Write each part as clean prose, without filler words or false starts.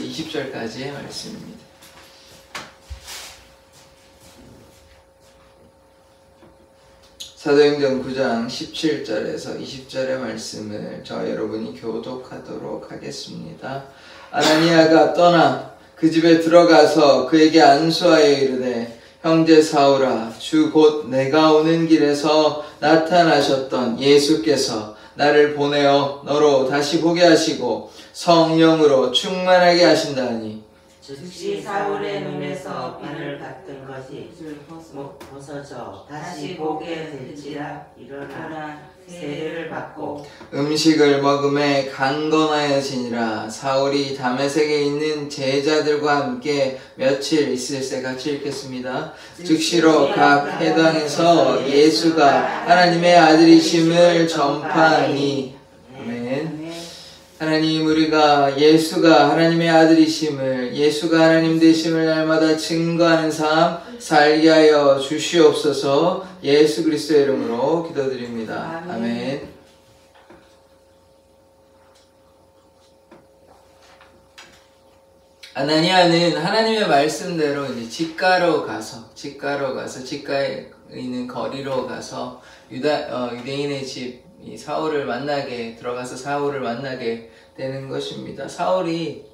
20절까지의 말씀입니다. 사도행전 9장 17절에서 20절의 말씀을 저 여러분이 교독하도록 하겠습니다. 아나니아가 떠나 그 집에 들어가서 그에게 안수하여 이르되 형제 사울아, 주 곧 내가 오는 길에서 나타나셨던 예수께서 나를 보내어 너로 다시 보게 하시고 성령으로 충만하게 하신다니. 즉시 사울의 눈에서 빛을 받던 것이 벗어져 다시 보게 될지라. 일어나 세례를 받고 음식을 먹음에 강건하여지니라. 사울이 다메섹에 있는 제자들과 함께 며칠 있을새. 같이 읽겠습니다. 즉시로 각 회당에서 예수가 하나님의 아들이심을 전파하니. 아멘. 하나님, 우리가 예수가 하나님의 아들이심을, 예수가 하나님 되심을 날마다 증거하는 삶 살게 하여 주시옵소서. 예수 그리스도의 이름으로 기도드립니다. 아멘. 아나니아는 하나님의 말씀대로 이제 직가에 있는 거리로 가서 유대인의 집 사울을 만나게 되는 것입니다. 사울이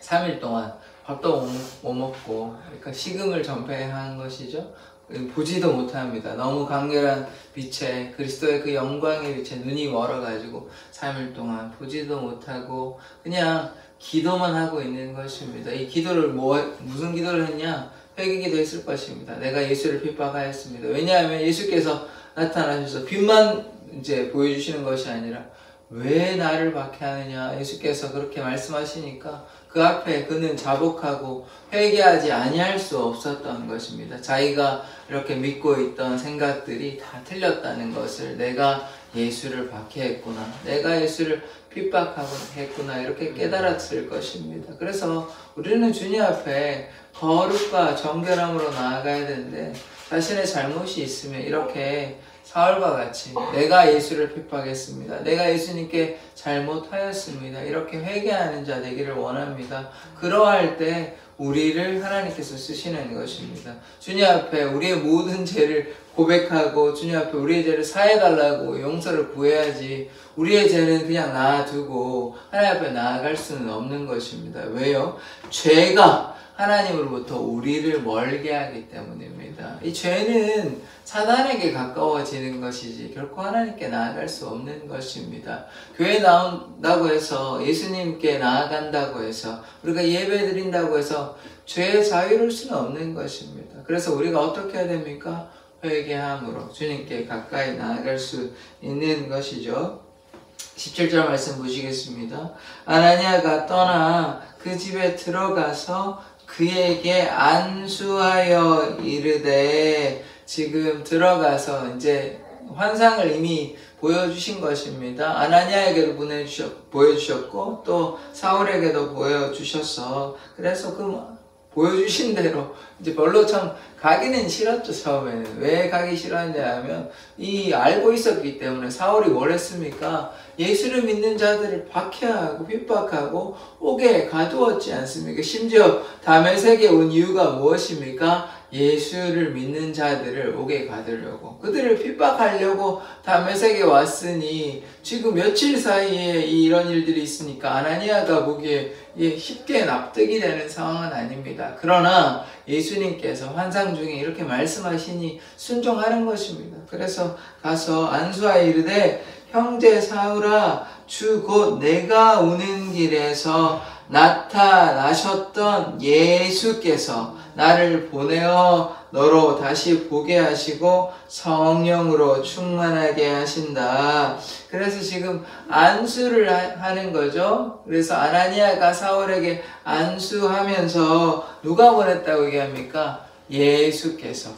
3일 동안 밥도 못 먹고, 그러니까 식음을 전폐한 것이죠. 보지도 못합니다. 너무 강렬한 빛에, 그리스도의 그 영광의 빛에 눈이 멀어가지고 3일 동안 보지도 못하고 그냥 기도만 하고 있는 것입니다. 이 기도를 무슨 기도를 했냐? 회개기도 했을 것입니다. 내가 예수를 핍박하였습니다. 왜냐하면 예수께서 나타나셔서 빛만 이제 보여주시는 것이 아니라 왜 나를 박해하느냐, 예수께서 그렇게 말씀하시니까 그 앞에 그는 자복하고 회개하지 아니할 수 없었던 것입니다. 자기가 이렇게 믿고 있던 생각들이 다 틀렸다는 것을, 내가 예수를 박해했구나, 내가 예수를 핍박했구나, 이렇게 깨달았을 것입니다. 그래서 우리는 주님 앞에 거룩과 정결함으로 나아가야 되는데, 자신의 잘못이 있으면 이렇게 사울과 같이 내가 예수를 핍박했습니다, 내가 예수님께 잘못하였습니다, 이렇게 회개하는 자 되기를 원합니다. 그러할 때 우리를 하나님께서 쓰시는 것입니다. 주님 앞에 우리의 모든 죄를 고백하고 주님 앞에 우리의 죄를 사해달라고 용서를 구해야지, 우리의 죄는 그냥 놔두고 하나님 앞에 나아갈 수는 없는 것입니다. 왜요? 죄가 하나님으로부터 우리를 멀게 하기 때문입니다. 이 죄는 사단에게 가까워지는 것이지 결코 하나님께 나아갈 수 없는 것입니다. 교회 나온다고 해서, 예수님께 나아간다고 해서, 우리가 예배 드린다고 해서 죄의 자유로울 수는 없는 것입니다. 그래서 우리가 어떻게 해야 됩니까? 회개함으로 주님께 가까이 나아갈 수 있는 것이죠. 17절 말씀 보시겠습니다. 아나니아가 떠나 그 집에 들어가서 그에게 안수하여 이르되, 지금 들어가서 이제 환상을 이미 보여주신 것입니다. 아나니아에게도 보여주셨고 또 사울에게도 보여주셔서, 그래서 그 보여주신 대로 이제 별로 참 가기는 싫었죠. 처음에는 왜 가기 싫었냐 하면, 알고 있었기 때문에. 사울이 뭘 했습니까? 예수를 믿는 자들을 박해하고 핍박하고 옥에 가두었지 않습니까? 심지어 다메섹에 온 이유가 무엇입니까? 예수를 믿는 자들을 옥에 가두려고, 그들을 핍박하려고 다메섹에 왔으니, 지금 며칠 사이에 이런 일들이 있으니까 아나니아가 보기에 쉽게 납득이 되는 상황은 아닙니다. 그러나 예수님께서 환상 중에 이렇게 말씀하시니 순종하는 것입니다. 그래서 가서 안수하여 이르되, 형제 사울아, 주 곧 내가 오는 길에서 나타나셨던 예수께서 나를 보내어 너로 다시 보게 하시고 성령으로 충만하게 하신다. 그래서 지금 안수를 하는 거죠. 그래서 아나니아가 사울에게 안수하면서 누가 보냈다고 얘기합니까? 예수께서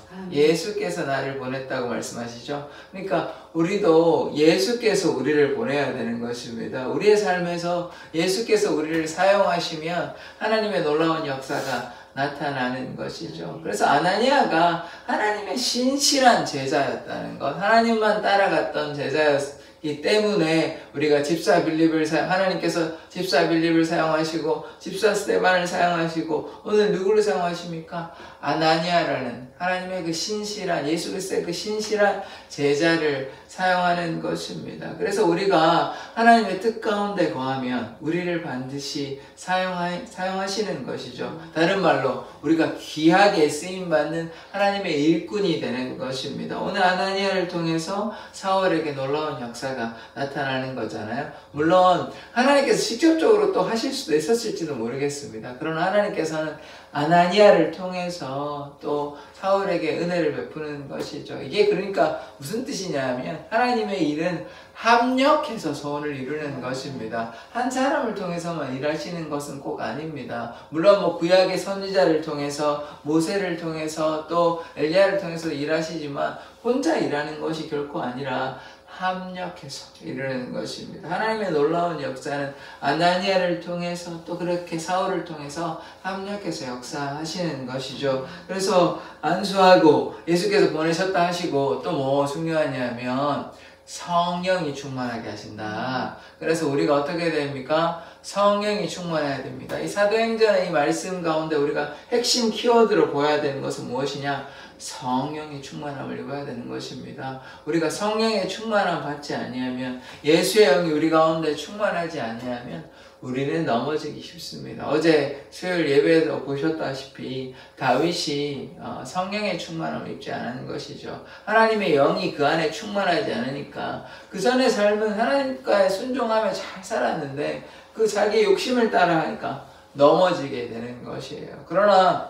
나를 보냈다고 말씀하시죠. 그러니까 우리도 예수께서 우리를 보내야 되는 것입니다. 우리의 삶에서 예수께서 우리를 사용하시면 하나님의 놀라운 역사가 나타나는 것이죠. 그래서 아나니아가 하나님의 신실한 제자였다는 것, 하나님만 따라갔던 제자였기 때문에 우리가 집사 빌립을 하나님께서 집사 빌립을 사용하시고 집사 스데반을 사용하시고 오늘 누구를 사용하십니까? 아나니아라는 하나님의 그 신실한 예수 그리스도의 그 신실한 제자를 사용하는 것입니다. 그래서 우리가 하나님의 뜻 가운데 거하면 우리를 반드시 사용하시는 것이죠. 다른 말로 우리가 귀하게 쓰임받는 하나님의 일꾼이 되는 것입니다. 오늘 아나니아를 통해서 사울에게 놀라운 역사가 나타나는 거잖아요. 물론 하나님께서 직접적으로 또 하실 수도 있었을지도 모르겠습니다. 그러나 하나님께서는 아나니아를 통해서 또 사울에게 은혜를 베푸는 것이죠. 이게 그러니까 무슨 뜻이냐면 하나님의 일은 합력해서 소원을 이루는 것입니다. 한 사람을 통해서만 일하시는 것은 꼭 아닙니다. 물론 뭐 구약의 선지자를 통해서 모세를 통해서 또 엘리야를 통해서 일하시지만 혼자 일하는 것이 결코 아니라 합력해서 이루는 것입니다. 하나님의 놀라운 역사는 아나니아를 통해서 또 그렇게 사울을 통해서 합력해서 역사하시는 것이죠. 그래서 안수하고 예수께서 보내셨다 하시고 또 뭐 중요하냐면 성령이 충만하게 하신다. 그래서 우리가 어떻게 됩니까? 성령이 충만해야 됩니다. 이 사도행전의 이 말씀 가운데 우리가 핵심 키워드로 보여야 되는 것은 무엇이냐? 성령의 충만함을 입어야 되는 것입니다. 우리가 성령의 충만함 받지 아니하면, 예수의 영이 우리 가운데 충만하지 아니하면 우리는 넘어지기 쉽습니다. 어제 수요일 예배에서 보셨다시피 다윗이 성령의 충만함을 입지 않은 것이죠. 하나님의 영이 그 안에 충만하지 않으니까 그 전의 삶은 하나님과의 순종하며 잘 살았는데 그 자기 욕심을 따라 하니까 넘어지게 되는 것이에요. 그러나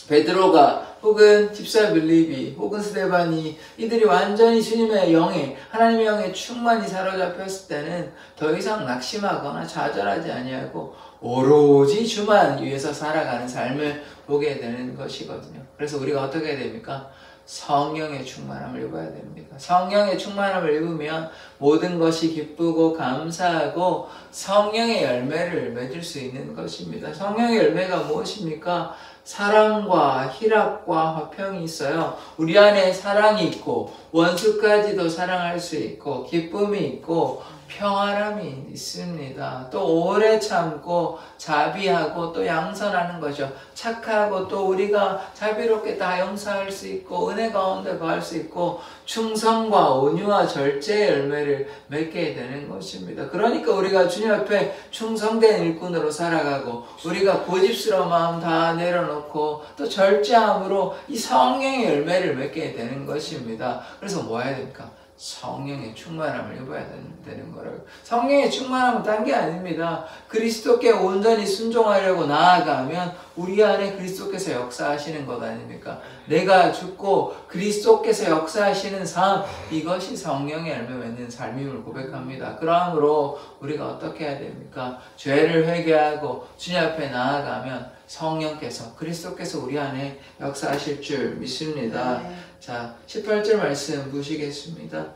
베드로가 혹은 집사 빌립이 혹은 스데반이 이들이 완전히 주님의 영에 하나님의 영에 충만히 사로잡혔을 때는 더 이상 낙심하거나 좌절하지 아니하고 오로지 주만 위해서 살아가는 삶을 보게 되는 것이거든요. 그래서 우리가 어떻게 해야 됩니까? 성령의 충만함을 입어야 됩니다. 성령의 충만함을 입으면 모든 것이 기쁘고 감사하고 성령의 열매를 맺을 수 있는 것입니다. 성령의 열매가 무엇입니까? 사랑과 희락과 화평이 있어요. 우리 안에 사랑이 있고 원수까지도 사랑할 수 있고 기쁨이 있고 평안함이 있습니다. 또 오래 참고 자비하고 또 양선하는 거죠. 착하고 또 우리가 자비롭게 다 용서할 수 있고 은혜 가운데 거할 수 있고 충성과 온유와 절제의 열매를 맺게 되는 것입니다. 그러니까 우리가 주님 앞에 충성된 일꾼으로 살아가고 우리가 고집스러운 마음 다 내려놓고 또 절제함으로 이 성령의 열매를 맺게 되는 것입니다. 그래서 뭐 해야 됩니까? 성령의 충만함을 입어야 되는 거라고. 성령의 충만함은 딴 게 아닙니다. 그리스도께 온전히 순종하려고 나아가면 우리 안에 그리스도께서 역사하시는 것 아닙니까? 내가 죽고 그리스도께서 역사하시는 삶, 이것이 성령의 열매 맺는 삶임을 고백합니다. 그러므로 우리가 어떻게 해야 됩니까? 죄를 회개하고 주님 앞에 나아가면 성령께서 그리스도께서 우리 안에 역사하실 줄 믿습니다. 자, 18절 말씀 보시겠습니다.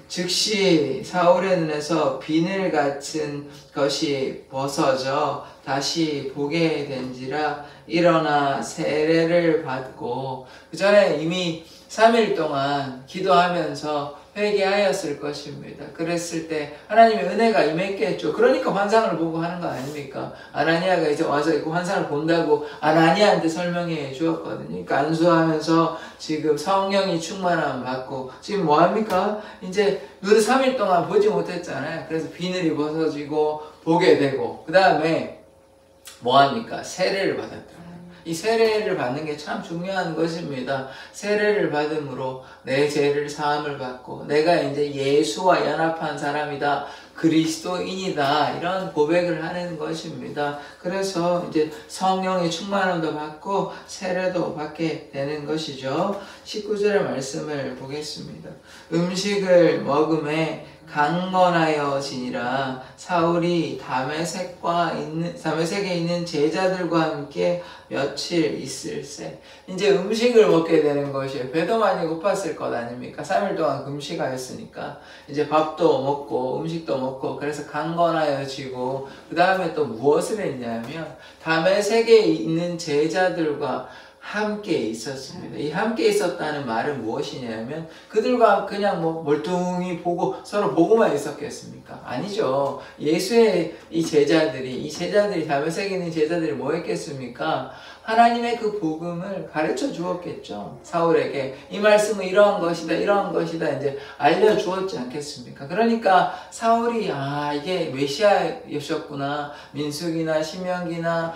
즉시 사울의 눈에서 비늘 같은 것이 벗어져 다시 보게 된지라 일어나 세례를 받고, 그 전에 이미 3일 동안 기도하면서 회개하였을 것입니다. 그랬을 때 하나님의 은혜가 임했겠죠. 그러니까 환상을 보고 하는 거 아닙니까? 아나니아가 이제 와서 그 환상을 본다고 아나니아한테 설명해 주었거든요. 그러니까 안수하면서 지금 성령이 충만함 받고 지금 뭐 합니까? 이제 눈을 3일 동안 보지 못했잖아요. 그래서 비늘이 벗어지고 보게 되고 그 다음에 뭐 합니까? 세례를 받았다. 이 세례를 받는 게 참 중요한 것입니다. 세례를 받음으로 내 죄를 사함을 받고 내가 이제 예수와 연합한 사람이다, 그리스도인이다, 이런 고백을 하는 것입니다. 그래서 이제 성령의 충만함도 받고 세례도 받게 되는 것이죠. 19절의 말씀을 보겠습니다. 음식을 먹음에 강건하여지니라. 사울이 다메섹에 있는 제자들과 함께 며칠 있을세. 이제 음식을 먹게 되는 것이에요. 배도 많이 고팠을 것 아닙니까? 3일 동안 금식하였으니까 이제 밥도 먹고 음식도 먹고 그래서 강건하여지고, 그 다음에 또 무엇을 했냐면 다메섹에 있는 제자들과 함께 있었습니다. 이 함께 있었다는 말은 무엇이냐면 그들과 그냥 뭐 멀뚱히 보고 서로 보고만 있었겠습니까? 아니죠. 예수의 이 제자들이 다메섹에 있는 제자들이 뭐 했겠습니까? 하나님의 그 복음을 가르쳐 주었겠죠. 사울에게 이 말씀은 이러한 것이다 이제 알려주었지 않겠습니까? 그러니까 사울이 이게 메시아였었구나, 민수기나 신명기나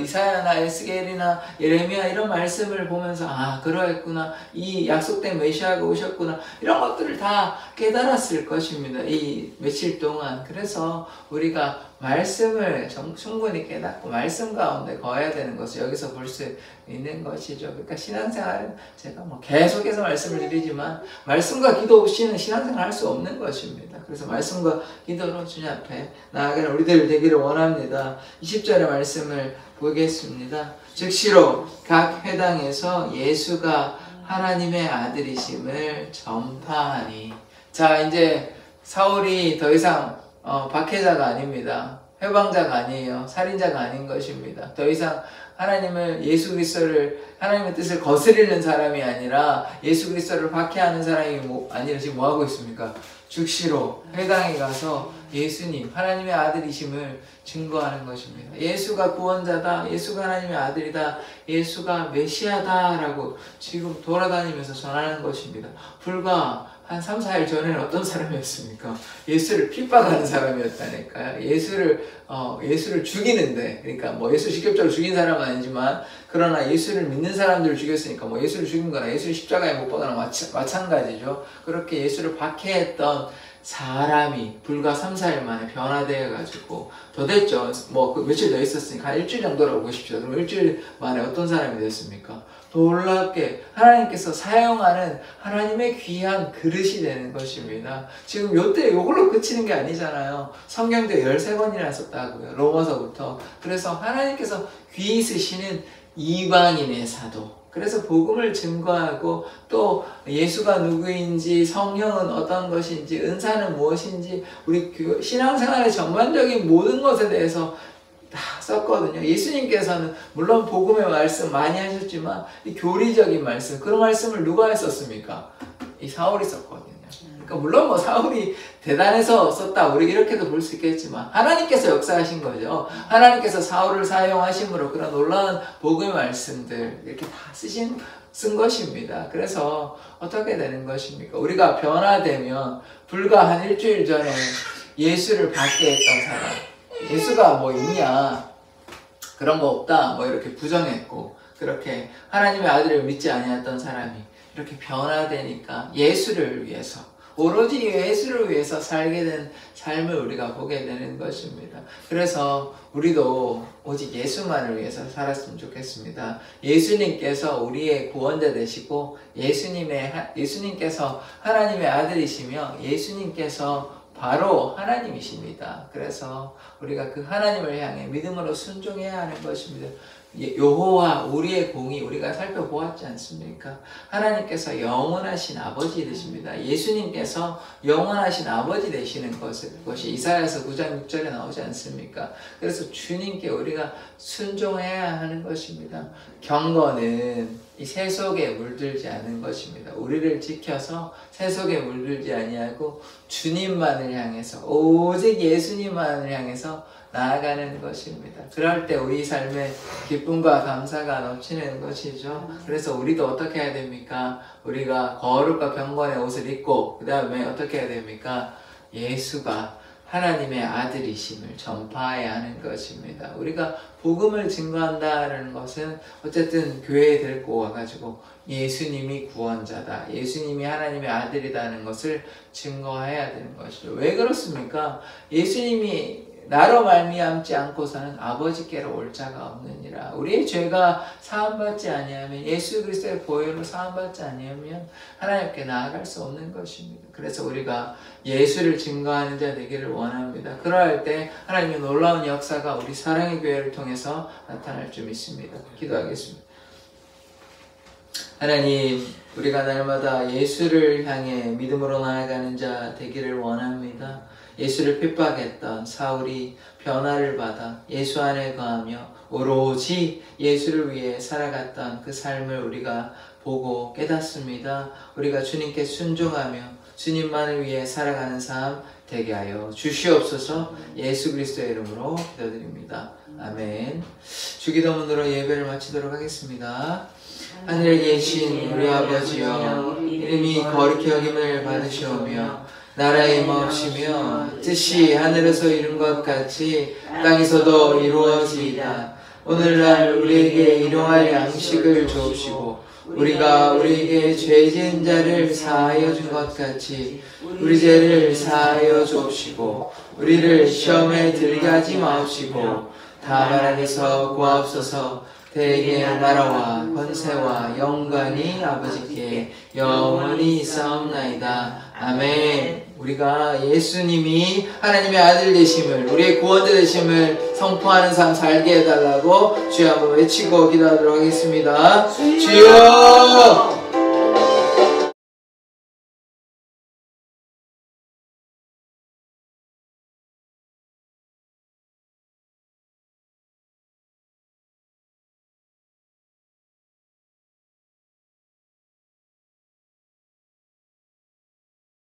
이사야나 에스겔이나 예레미야 이런 말씀을 보면서 그러했구나, 이 약속된 메시아가 오셨구나, 이런 것들을 다 깨달았을 것입니다. 이 며칠 동안. 그래서 우리가 말씀을 충분히 깨닫고 말씀 가운데 거해야 되는 것을 여기서 볼 수 있는 것이죠. 그러니까 신앙생활은 제가 뭐 계속해서 말씀을 드리지만 말씀과 기도 없이는 신앙생활 할 수 없는 것입니다. 그래서 말씀과 기도로 주님 앞에 나아가는 우리들 되기를 원합니다. 20절의 말씀을 보겠습니다. 즉시로 각 회당에서 예수가 하나님의 아들이심을 전파하니. 자, 이제 사울이 더 이상 박해자가 아닙니다. 회방자가 아니에요. 살인자가 아닌 것입니다. 더 이상 예수 그리스도를, 하나님의 뜻을 거스리는 사람이 아니라 예수 그리스도를 박해하는 사람이 아니라 지금 뭐 하고 있습니까? 즉시로 회당에 가서 예수님, 하나님의 아들이심을 증거하는 것입니다. 예수가 구원자다, 예수가 하나님의 아들이다, 예수가 메시아다라고 지금 돌아다니면서 전하는 것입니다. 불과 한 3, 4일 전에는 어떤 사람이었습니까? 예수를 핍박하는 사람이었다니까요. 예수를 죽이는데, 그러니까 뭐 예수 직접적으로 죽인 사람은 아니지만, 그러나 예수를 믿는 사람들을 죽였으니까 뭐 예수를 죽인 거나 예수를 십자가에 못 박거나 마찬가지죠. 그렇게 예수를 박해했던 사람이 불과 3, 4일 만에 변화되어가지고, 더 됐죠. 뭐 며칠 더 있었으니까 한 일주일 정도라고 보십시오. 그럼 일주일 만에 어떤 사람이 됐습니까? 놀랍게 하나님께서 사용하는 하나님의 귀한 그릇이 되는 것입니다. 지금 요때 요걸로 그치는 게 아니잖아요. 성경도 13권이나 썼다고요. 로마서부터. 그래서 하나님께서 귀히 쓰시는 이방인의 사도. 그래서 복음을 증거하고 또 예수가 누구인지, 성령은 어떤 것인지, 은사는 무엇인지, 우리 신앙생활의 전반적인 모든 것에 대해서 다 썼거든요. 예수님께서는 물론 복음의 말씀 많이 하셨지만 이 교리적인 말씀, 그런 말씀을 누가 했었습니까? 이 사울이 썼거든요. 그러니까 물론 뭐 사울이 대단해서 썼다, 우리 이렇게도 볼 수 있겠지만 하나님께서 역사하신 거죠. 하나님께서 사울을 사용하심으로 그런 놀라운 복음의 말씀들 이렇게 다 쓴 것입니다. 그래서 어떻게 되는 것입니까? 우리가 변화되면 불과 한 일주일 전에 예수를 받게 했던 사람, 예수가 뭐 있냐, 그런 거 없다, 뭐 이렇게 부정했고, 그렇게 하나님의 아들을 믿지 아니했던 사람이 이렇게 변화되니까 예수를 위해서, 오로지 예수를 위해서 살게 된 삶을 우리가 보게 되는 것입니다. 그래서 우리도 오직 예수만을 위해서 살았으면 좋겠습니다. 예수님께서 우리의 구원자 되시고, 예수님께서 하나님의 아들이시며, 예수님께서 바로 하나님이십니다. 그래서 우리가 그 하나님을 향해 믿음으로 순종해야 하는 것입니다. 여호와 우리의 공의 우리가 살펴보았지 않습니까? 하나님께서 영원하신 아버지 되십니다. 예수님께서 영원하신 아버지 되시는 것이 이사야서 9장 6절에 나오지 않습니까? 그래서 주님께 우리가 순종해야 하는 것입니다. 경건은 이 세속에 물들지 않은 것입니다. 우리를 지켜서 세속에 물들지 아니하고 주님만을 향해서, 오직 예수님만을 향해서 나아가는 것입니다. 그럴 때 우리 삶에 기쁨과 감사가 넘치는 것이죠. 그래서 우리도 어떻게 해야 됩니까? 우리가 거룩과 경건의 옷을 입고, 그 다음에 어떻게 해야 됩니까? 예수가 하나님의 아들이심을 전파해야 하는 것입니다. 우리가 복음을 증거한다는 것은 어쨌든 교회에 데리고 와가지고 예수님이 구원자다, 예수님이 하나님의 아들이라는 것을 증거해야 되는 것이죠. 왜 그렇습니까? 예수님이 나로 말미암지 않고서는 아버지께로 올 자가 없느니라. 우리의 죄가 사함받지 아니하면, 예수 그리스도의 보혈로 사함받지 아니하면 하나님께 나아갈 수 없는 것입니다. 그래서 우리가 예수를 증거하는 자 되기를 원합니다. 그러할 때 하나님의 놀라운 역사가 우리 사랑의 교회를 통해서 나타날 줄 믿습니다. 기도하겠습니다. 하나님, 우리가 날마다 예수를 향해 믿음으로 나아가는 자 되기를 원합니다. 예수를 핍박했던 사울이 변화를 받아 예수 안에 거하며 오로지 예수를 위해 살아갔던 그 삶을 우리가 보고 깨닫습니다. 우리가 주님께 순종하며 주님만을 위해 살아가는 삶 되게 하여 주시옵소서. 예수 그리스도의 이름으로 기도드립니다. 아멘. 주기도문으로 예배를 마치도록 하겠습니다. 하늘에 계신 우리 아버지여, 이름이 거룩히 여김을 받으시오며 나라의 임하옵시며 뜻이 하늘에서 이룬 것 같이 땅에서도 이루어지이다. 오늘날 우리에게 일용할 양식을 주옵시고 우리가 우리에게 죄 지은 자를 사하여 준 것 같이 우리 죄를 사하여 주옵시고 우리를 시험에 들게 하지 마옵시고 다만 안에서 구하옵소서. 대개 나라와 권세와 영광이 아버지께 영원히 있사옵나이다. 아멘. 우리가 예수님이 하나님의 아들 되심을, 우리의 구원자 되심을 선포하는 삶 살게 해달라고 주여 한번 외치고 기도하도록 하겠습니다. 주여!